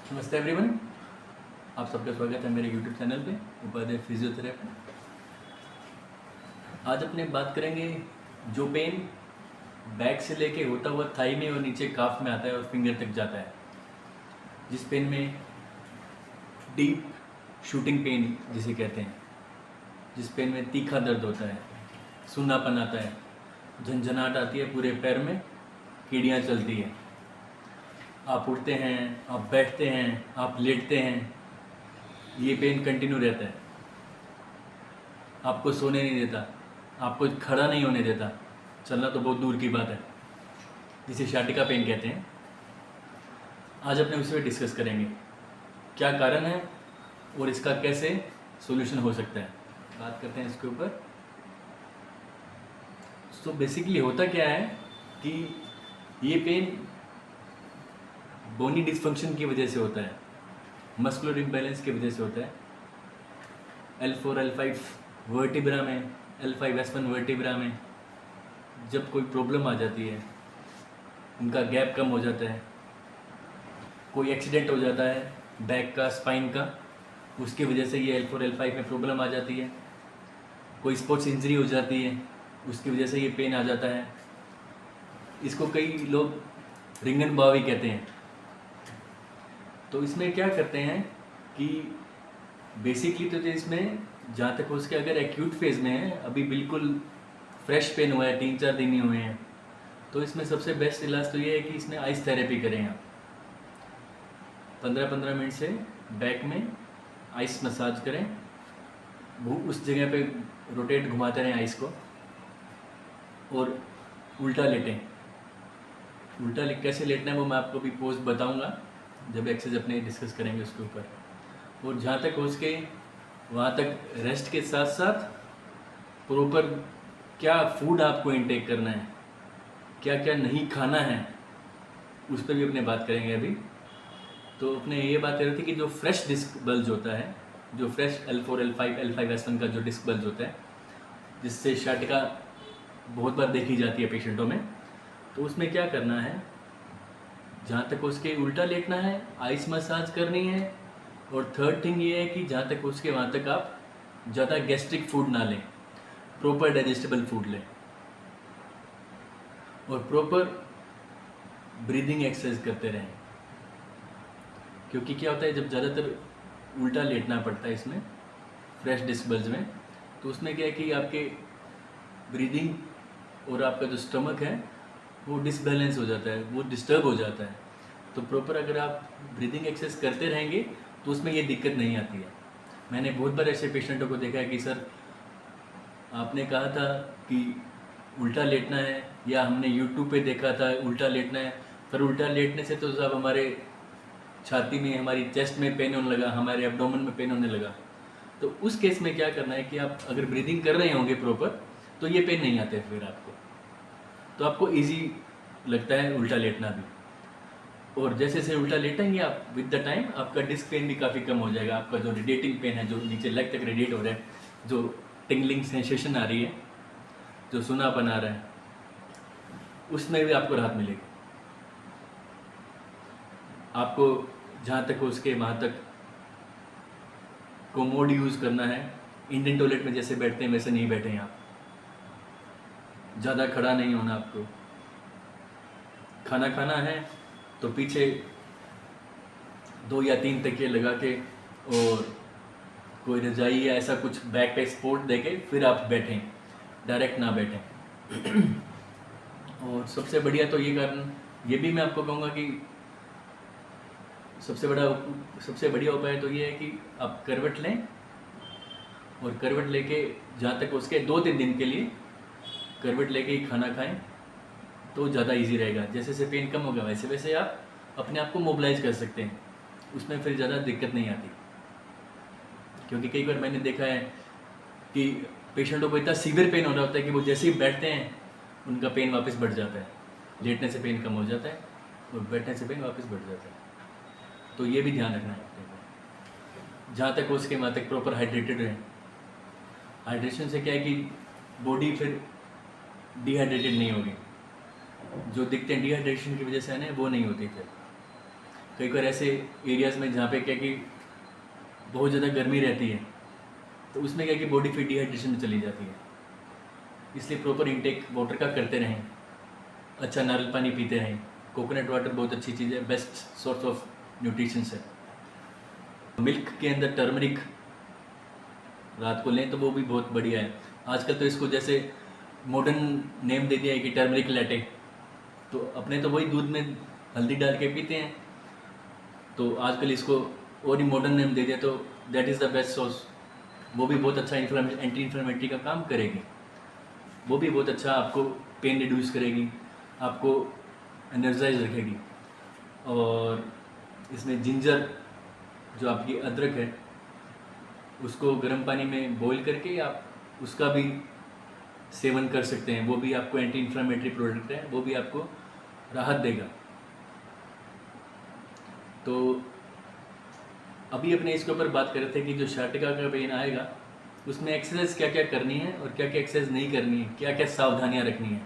नमस्ते एवरीवन, आप सबका स्वागत है मेरे यूट्यूब चैनल पे उपाध्याय फिजियोथेरेपी। आज अपने बात करेंगे जो पेन बैक से लेके होता हुआ थाई में और नीचे काफ में आता है और फिंगर तक जाता है, जिस पेन में डीप शूटिंग पेन जिसे कहते हैं, जिस पेन में तीखा दर्द होता है, सूनापन आता है, झंझनाहट आती है पूरे पैर में, कीड़ियाँ चलती है, आप उठते हैं, आप बैठते हैं, आप लेटते हैं, ये पेन कंटिन्यू रहता है, आपको सोने नहीं देता, आपको खड़ा नहीं होने देता, चलना तो बहुत दूर की बात है, जिसे शाटिका पेन कहते हैं। आज अपने उस पर डिस्कस करेंगे क्या कारण है और इसका कैसे सॉल्यूशन हो सकता है। बात करते हैं इसके ऊपर। तो बेसिकली होता क्या है कि ये पेन बोनी डिस्फंक्शन की वजह से होता है, मस्कुलर इम्बैलेंस की वजह से होता है। L4 L5 वर्टिब्रा में, L5 S1 वर्टिब्रा में जब कोई प्रॉब्लम आ जाती है, उनका गैप कम हो जाता है, कोई एक्सीडेंट हो जाता है बैक का, स्पाइन का, उसकी वजह से ये L4 L5 में प्रॉब्लम आ जाती है। कोई स्पोर्ट्स इंजरी हो जाती है, उसकी वजह से ये पेन आ जाता है। इसको कई लोग रिंगन बावी कहते हैं। तो इसमें क्या करते हैं कि बेसिकली तो इसमें जहाँ तक हो सके, अगर एक्यूट फेज़ में है, अभी बिल्कुल फ्रेश पेन हुआ है, 3-4 दिन ही हुए हैं, तो इसमें सबसे बेस्ट इलाज तो ये है कि इसमें आइस थेरेपी करें आप। 15-15 मिनट से बैक में आइस मसाज करें, उस जगह पे रोटेट घुमाते रहें आइस को, और उल्टा लेटें। उल्टा कैसे लेटना है वो मैं आपको भी पोज बताऊंगा जब एक्सरसाइज अपने डिस्कस करेंगे उसके ऊपर। और जहाँ तक हो सके वहाँ तक रेस्ट के साथ साथ प्रॉपर क्या फूड आपको इनटेक करना है, क्या क्या नहीं खाना है, उस पर भी अपने बात करेंगे अभी। तो अपने ये बात कर रहे थे कि जो फ्रेश डिस्क बल्ज होता है, जो fresh L4 L5 L5 S1 का जो डिस्क बल्ज होता है, जिससे शाटिका बहुत बार देखी जाती है पेशेंटों में, तो उसमें क्या करना है, जहाँ तक उसके उल्टा लेटना है, आइस मसाज करनी है, और थर्ड थिंग ये है कि जहाँ तक उसके वहाँ तक आप ज़्यादा गैस्ट्रिक फूड ना लें, प्रॉपर डाइजेस्टेबल फूड लें, और प्रॉपर ब्रीदिंग एक्सरसाइज करते रहें। क्योंकि क्या होता है, जब ज़्यादातर उल्टा लेटना पड़ता है इसमें फ्रेश डिस्क बल्ज में, तो उसमें क्या है कि आपके ब्रीदिंग और आपका जो स्टमक है वो डिसबैलेंस हो जाता है, वो डिस्टर्ब हो जाता है। तो प्रॉपर अगर आप ब्रीदिंग एक्सरसाइज करते रहेंगे तो उसमें ये दिक्कत नहीं आती है। मैंने बहुत बार ऐसे पेशेंटों को देखा है कि सर आपने कहा था कि उल्टा लेटना है, या हमने यूट्यूब पे देखा था उल्टा लेटना है, पर उल्टा लेटने से तो सब हमारे छाती में, हमारी चेस्ट में पेन होने लगा, हमारे एब्डोमेन में पेन होने लगा। तो उस केस में क्या करना है कि आप अगर ब्रीदिंग कर रहे होंगे प्रॉपर, तो ये पेन नहीं आते फिर आपको, तो आपको ईजी लगता है उल्टा लेटना भी। और जैसे जैसे उल्टा लेटेंगे आप, विद द टाइम आपका डिस्क पेन भी काफ़ी कम हो जाएगा। आपका जो रेडिएटिंग पेन है, जो नीचे लेग तक रेडिएट हो रहा है, जो टिंगलिंग सेंसेशन आ रही है, जो सुनापन आ रहा है, उसमें भी आपको राहत मिलेगी। आपको जहाँ तक हो उसके वहाँ तक कोमोड यूज़ करना है। इंडियन टॉयलेट में जैसे बैठते हैं वैसे नहीं बैठें आप, ज़्यादा खड़ा नहीं होना आपको। खाना खाना है तो पीछे 2 या 3 तकिए लगा के और कोई रजाई या ऐसा कुछ बैक पे सपोर्ट दे के फिर आप बैठें, डायरेक्ट ना बैठें। और सबसे बढ़िया तो ये कारण, ये भी मैं आपको कहूँगा कि सबसे बढ़िया उपाय तो ये है कि आप करवट लें, और करवट लेके जहाँ तक उसके 2-3 दिन के लिए करवट लेके ही खाना खाएं, तो ज़्यादा इजी रहेगा। जैसे जैसे पेन कम होगा वैसे वैसे आप अपने आप को मोबिलाइज कर सकते हैं, उसमें फिर ज़्यादा दिक्कत नहीं आती। क्योंकि कई बार मैंने देखा है कि पेशेंटों को इतना सीवियर पेन हो रहा होता है कि वो जैसे ही बैठते हैं उनका पेन वापस बढ़ जाता है। लेटने से पेन कम हो जाता है और बैठने से पेन वापस बढ़ जाता है। तो ये भी ध्यान रखना है अपने को। जहाँ तक उसके वहाँ तक प्रॉपर हाइड्रेटेड रहें। हाइड्रेशन से क्या है कि बॉडी फिर डिहाइड्रेटेड नहीं होगी, जो दिक्कतें डिहाइड्रेशन की वजह से है ना, वो नहीं होती फिर। कई बार ऐसे एरियाज़ में जहाँ पे क्या कि बहुत ज़्यादा गर्मी रहती है, तो उसमें क्या कि बॉडी फिर डिहाइड्रेशन में चली जाती है। इसलिए प्रॉपर इंटेक वाटर का करते रहें, अच्छा नारियल पानी पीते रहें। कोकोनट वाटर बहुत अच्छी चीज़ है, बेस्ट सोर्स ऑफ न्यूट्रिशन है। मिल्क के अंदर टर्मरिक रात को लें तो वो भी बहुत बढ़िया है। आजकल तो इसको जैसे मॉडर्न नेम दे दिया है कि टर्मरिक लैटे, तो अपने तो वही दूध में हल्दी डाल के पीते हैं, तो आजकल इसको और ही मॉडर्न नेम दे दिया, तो that is the best source. वो भी बहुत अच्छा एंटी इन्फ्लेमेटरी का काम करेगी, वो भी बहुत अच्छा आपको पेन रिड्यूस करेगी, आपको एनर्जाइज रखेगी। और इसमें जिंजर जो आपकी अदरक है उसको गर्म पानी में बॉईल करके आप उसका भी सेवन कर सकते हैं, वो भी आपको एंटी इन्फ्लेमेटरी प्रोडक्ट है, वो भी आपको राहत देगा। तो अभी अपने इसके ऊपर बात कर रहे थे कि जो शाटिका का पेन आएगा उसमें एक्सरसाइज क्या क्या करनी है और क्या क्या एक्सरसाइज नहीं करनी है, क्या क्या सावधानियां रखनी है।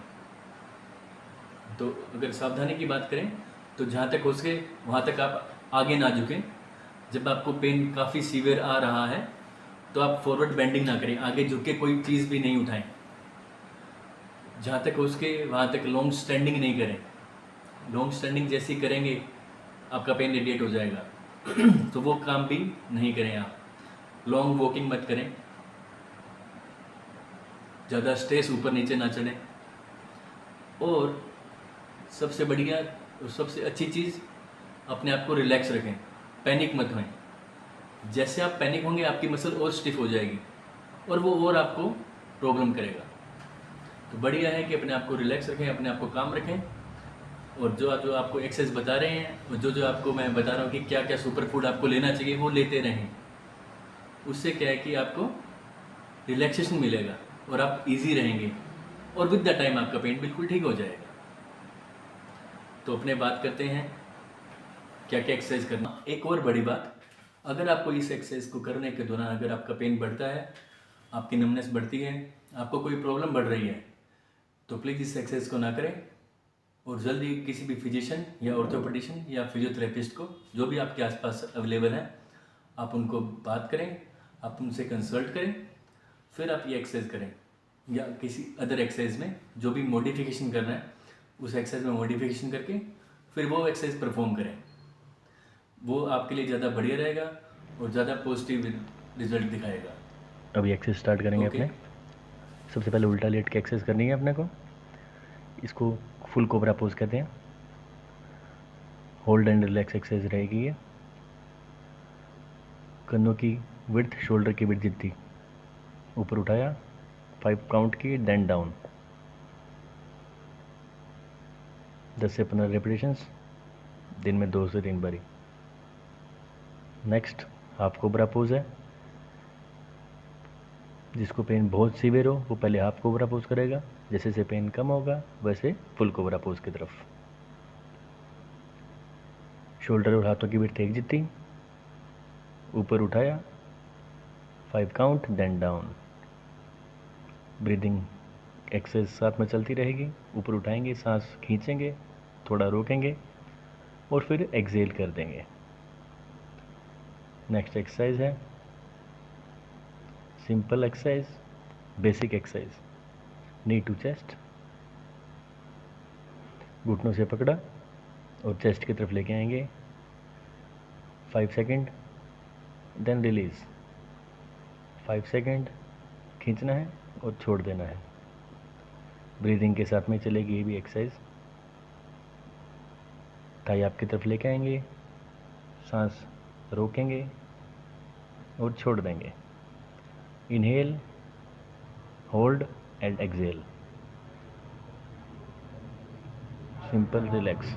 तो अगर सावधानी की बात करें तो जहाँ तक हो सके वहाँ तक आप आगे ना झुकें। जब आपको पेन काफ़ी सीवियर आ रहा है तो आप फॉरवर्ड बेंडिंग ना करें, आगे झुक के कोई चीज़ भी नहीं उठाएं। जहाँ तक हो सके वहाँ तक लॉन्ग स्टैंडिंग नहीं करें। लॉन्ग स्टैंडिंग जैसी करेंगे आपका पेन रेडिएट हो जाएगा तो वो काम भी नहीं करें आप। लॉन्ग वॉकिंग मत करें, ज़्यादा स्ट्रेस ऊपर नीचे ना चढ़ें। और सबसे बढ़िया और सबसे अच्छी चीज़, अपने आप को रिलैक्स रखें, पैनिक मत होएं। जैसे आप पैनिक होंगे आपकी मसल और स्टिफ हो जाएगी और वो और आपको प्रॉब्लम करेगा। तो बढ़िया है कि अपने आप को रिलैक्स रखें, अपने आप को काम रखें। और जो आपको एक्सरसाइज बता रहे हैं और जो आपको मैं बता रहा हूँ कि क्या क्या सुपर फूड आपको लेना चाहिए वो लेते रहें। उससे क्या है कि आपको रिलैक्सेशन मिलेगा और आप इजी रहेंगे और विद द टाइम आपका पेन बिल्कुल ठीक हो जाएगा। तो अपने बात करते हैं क्या क्या एक्सरसाइज करना। एक और बड़ी बात, अगर आपको इस एक्सरसाइज को करने के दौरान अगर आपका पेन बढ़ता है, आपकी नमनेस बढ़ती है, आपको कोई प्रॉब्लम बढ़ रही है, तो प्लीज़ इस एक्सरसाइज को ना करें और जल्दी किसी भी फिजिशियन या ऑर्थोपेडिशियन या फिजियोथेरेपिस्ट को, जो भी आपके आसपास अवेलेबल हैं, आप उनको बात करें, आप उनसे कंसल्ट करें, फिर आप ये एक्सरसाइज करें। या किसी अदर एक्सरसाइज में जो भी मॉडिफिकेशन करना है उस एक्सरसाइज में मॉडिफिकेशन करके फिर वो एक्सरसाइज परफॉर्म करें। वो आपके लिए ज़्यादा बढ़िया रहेगा और ज़्यादा पॉजिटिव रिजल्ट दिखाएगा। अभी एक्सरसाइज स्टार्ट करेंगे ओके। अपने। सबसे पहले उल्टा लेट के एक्सरसाइज करनी है अपने को। इसको फुल कोबरा पोज कहते हैं। होल्ड एंड रिलैक्स एक्सरसाइज रहेगी ये। कंधों की विड्थ शोल्डर की विड्थ जितनी। ऊपर उठाया, 5 काउंट की, देन डाउन। 10 से 15 रेपिटेशंस, दिन में 2 से 3 बारी। नेक्स्ट हाफ कोबरा पोज है। जिसको पेन बहुत सीवियर हो वो पहले हाफ कोबरा पोज करेगा, जैसे जैसे पेन कम होगा वैसे फुल कोबरा पोज की तरफ। शोल्डर और हाथों की विड्थ एक जितनी। ऊपर उठाया, 5 count, then down. Breathing exercise साथ में चलती रहेगी। ऊपर उठाएंगे, सांस खींचेंगे, थोड़ा रोकेंगे और फिर एक्सेल कर देंगे। नेक्स्ट एक्सरसाइज है simple exercise, basic exercise. Knee to chest, घुटनों से पकड़ा और चेस्ट की तरफ लेके आएंगे। 5 सेकेंड, देन रिलीज। 5 सेकेंड खींचना है और छोड़ देना है। ब्रीदिंग के साथ में चलेगी ये भी एक्सरसाइज। थाई आपकी तरफ लेके आएंगे, सांस रोकेंगे और छोड़ देंगे। Inhale, hold and exhale. Simple relax.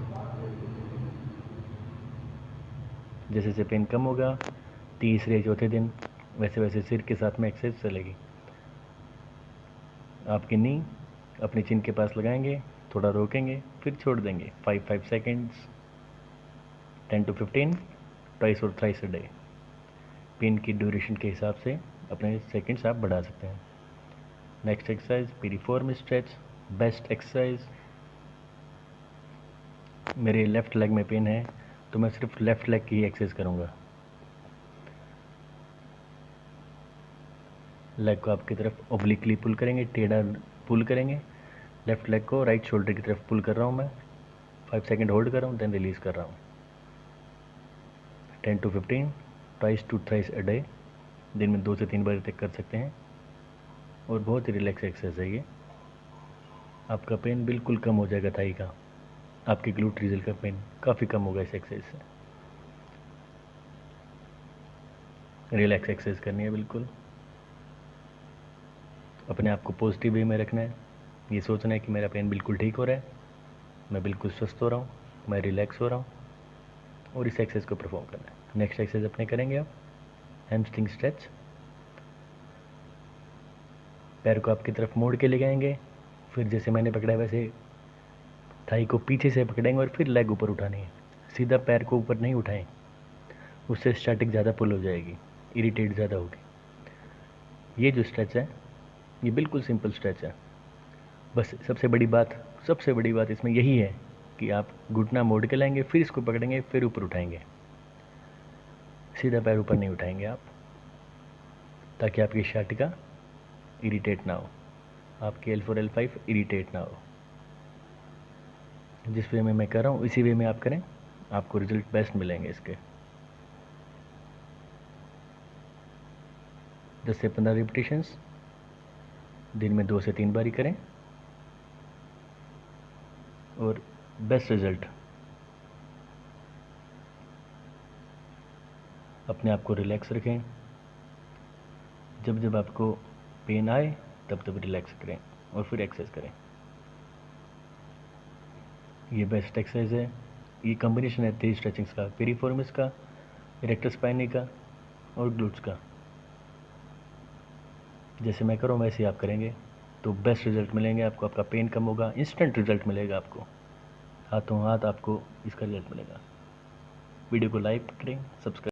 जैसे जैसे पेन कम होगा, तीसरे चौथे दिन वैसे वैसे सिर के साथ में एक्सरसाइज चलेगी। आपकी नी अपनी चिन के पास लगाएंगे, थोड़ा रोकेंगे, फिर छोड़ देंगे। 5 सेकेंड्स, 10 to 15, ट्वाइस और थ्राइस अ डे। पेन की ड्यूरेशन के हिसाब से अपने सेकेंड्स आप बढ़ा सकते हैं। Next exercise piriformis stretch, best exercise. मेरे लेफ़्ट लेग में पेन है तो मैं सिर्फ लेफ़्ट लेग की ही एक्सरसाइज करूँगा। लेग को आपकी तरफ ओब्लिकली पुल करेंगे, टेढ़ा पुल करेंगे। लेफ़्ट लेग को राइट शोल्डर की तरफ पुल कर रहा हूँ मैं। 5 सेकंड होल्ड कर रहा हूँ, देन रिलीज़ कर रहा हूँ। 10 to 15 twice to thrice a day, दिन में 2 से 3 बार तक कर सकते हैं और बहुत ही रिलैक्स एक्सरसाइज है ये। आपका पेन बिल्कुल कम हो जाएगा थाई का, आपके ग्लूट रीजल का पेन काफ़ी कम होगा इस एक्सरसाइज से। रिलैक्स एक्सरसाइज करनी है बिल्कुल। अपने आप को पॉजिटिव वे में रखना है, ये सोचना है कि मेरा पेन बिल्कुल ठीक हो रहा है, मैं बिल्कुल स्वस्थ हो रहा हूँ, मैं रिलैक्स हो रहा हूँ, और इस एक्सरसाइज को परफॉर्म करना है। नेक्स्ट एक्सरसाइज अपने करेंगे आप हैमस्ट्रिंग स्ट्रेच। पैर को आपकी तरफ मोड़ के ले जाएंगे, फिर जैसे मैंने पकड़ा है वैसे थाई को पीछे से पकड़ेंगे और फिर लेग ऊपर उठानी है। सीधा पैर को ऊपर नहीं उठाएं, उससे स्टैटिक ज़्यादा पुल हो जाएगी, इरिटेट ज़्यादा होगी। ये जो स्ट्रेच है ये बिल्कुल सिंपल स्ट्रेच है। बस सबसे बड़ी बात इसमें यही है कि आप घुटना मोड़ के लाएंगे, फिर इसको पकड़ेंगे, फिर ऊपर उठाएंगे। सीधा पैर ऊपर नहीं उठाएंगे आप, ताकि आपकी शाटिका इरिटेट ना हो, आपकी L4 L5 इरिटेट ना हो। जिस वे में मैं कर रहा हूँ इसी वे में आप करें, आपको रिजल्ट बेस्ट मिलेंगे इसके। 10 से 15 रिपीटेशंस दिन में 2 से 3 बार ही करें और बेस्ट रिजल्ट। अपने आप को रिलैक्स रखें, जब आपको पेन आए तब रिलैक्स करें और फिर एक्सरसाइज करें। ये बेस्ट एक्सरसाइज है। ये कॉम्बिनेशन है 3 स्ट्रेचिंग्स का, पेरिफॉर्मिस का, इरेक्टर स्पाइनी का और ग्लूट्स का। जैसे मैं करूँ वैसे आप करेंगे तो बेस्ट रिजल्ट मिलेंगे आपको, आपका पेन कम होगा, इंस्टेंट रिजल्ट मिलेगा आपको, हाथों हाथ आपको इसका रिजल्ट मिलेगा। वीडियो को लाइक करें, सब्सक्राइब